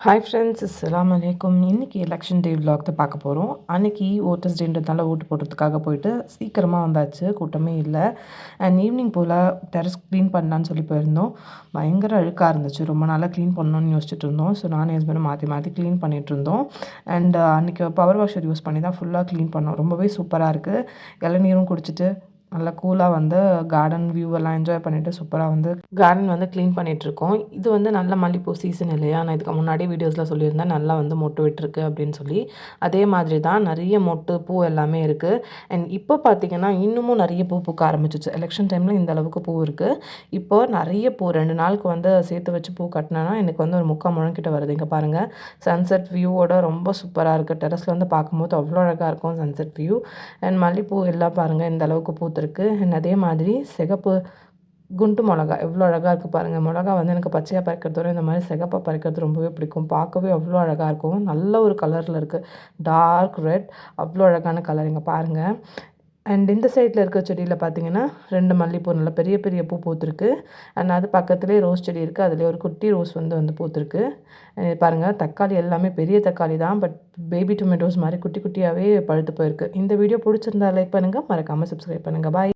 Hi friends, அஸ்ஸலாமு அலைக்கும். இன்றைக்கி எலெக்ஷன் டே விலாக் தான் பார்க்க போகிறோம். அன்றைக்கி ஓட்டர்ஸ் டேன்றதுனால ஓட்டு போடுறதுக்காக போயிட்டு சீக்கிரமாக வந்தாச்சு, கூட்டமே இல்லை. அண்ட் ஈவினிங் போல் டெரஸ் க்ளீன் பண்ணலான்னு சொல்லி போயிருந்தோம். பயங்கர அழுக்காக இருந்துச்சு. ரொம்ப நாளாக க்ளீன் பண்ணணும்னு யோசிச்சுட்டு இருந்தோம். ஸோ நானும் ஹஸ்பண்டும் மாற்றி மாற்றி க்ளீன் பண்ணிகிட்டு இருந்தோம். அண்ட் அன்றைக்கி பவர் வாஷர் யூஸ் பண்ணி தான் ஃபுல்லாக க்ளீன் பண்ணோம். ரொம்பவே சூப்பராக இருக்குது. இளநீரும் குடிச்சிட்டு நல்லா கூலாக வந்து கார்டன் வியூவெல்லாம் என்ஜாய் பண்ணிவிட்டு சூப்பராக வந்து கார்டன் வந்து க்ளீன் பண்ணிகிட்ருக்கோம். இது வந்து நல்ல மல்லிகைப்பூ சீசன் இல்லையா? நான் இதுக்கு முன்னாடி வீடியோஸில் சொல்லியிருந்தேன் நல்லா வந்து மொட்டு விட்டுருக்கு அப்படின்னு சொல்லி. அதே மாதிரி தான் நிறைய மொட்டு பூ எல்லாமே இருக்குது. அண்ட் இப்போ பார்த்திங்கன்னா இன்னமும் நிறைய பூ பூக்க ஆரம்பிச்சிச்சு. எலெக்ஷன் டைமில் இந்த அளவுக்கு பூ இருக்குது. இப்போ நிறைய பூ 2 நாளுக்கு வந்து சேர்த்து வச்சு பூ கட்டினேன்னா எனக்கு வந்து ஒரு 3/4 முழம் கிட்ட வருது. இங்கே பாருங்கள், சன்செட் வியூவோட ரொம்ப சூப்பராக இருக்குது. டெரஸில் வந்து பார்க்கும்போது அவ்வளோ அழகாக இருக்கும் சன்செட் வியூ. அண்ட் மல்லிகைப்பூ எல்லாம் பாருங்கள் இந்த அளவுக்கு பூத்து இருக்கு. அதே மாதிரி சிகப்பு குண்டு மிளகா எவ்வளோ அழகாக இருக்குது பாருங்கள். மிளகா வந்து எனக்கு பச்சையாக பறிக்கிறதோட இந்த மாதிரி சிகப்பாக பறிக்கிறது ரொம்பவே பிடிக்கும். பார்க்கவே அவ்வளோ அழகாக இருக்கும். நல்ல ஒரு கலரில் இருக்குது, டார்க் ரெட். அவ்வளோ அழகான கலர். இங்கே பாருங்கள். அண்ட் இந்த சைடில் இருக்க செடியில் பார்த்தீங்கன்னா 2 மல்லிகைப்பூ நல்லா பெரிய பெரிய பூ பூத்துருக்கு. அண்ட் அது பக்கத்துலேயே ரோஸ் செடி இருக்குது. அதுலேயே ஒரு குட்டி ரோஸ் வந்து பூத்துருக்கு. பாருங்கள், தக்காளி எல்லாமே பெரிய தக்காளி தான், பட் பேபி டொமேட்டோஸ் மாதிரி குட்டி குட்டியாகவே பழுத்து போயிருக்கு. இந்த வீடியோ பிடிச்சிருந்தா லைக் பண்ணுங்கள், மறக்காமல் சப்ஸ்கிரைப் பண்ணுங்கள். பாய்.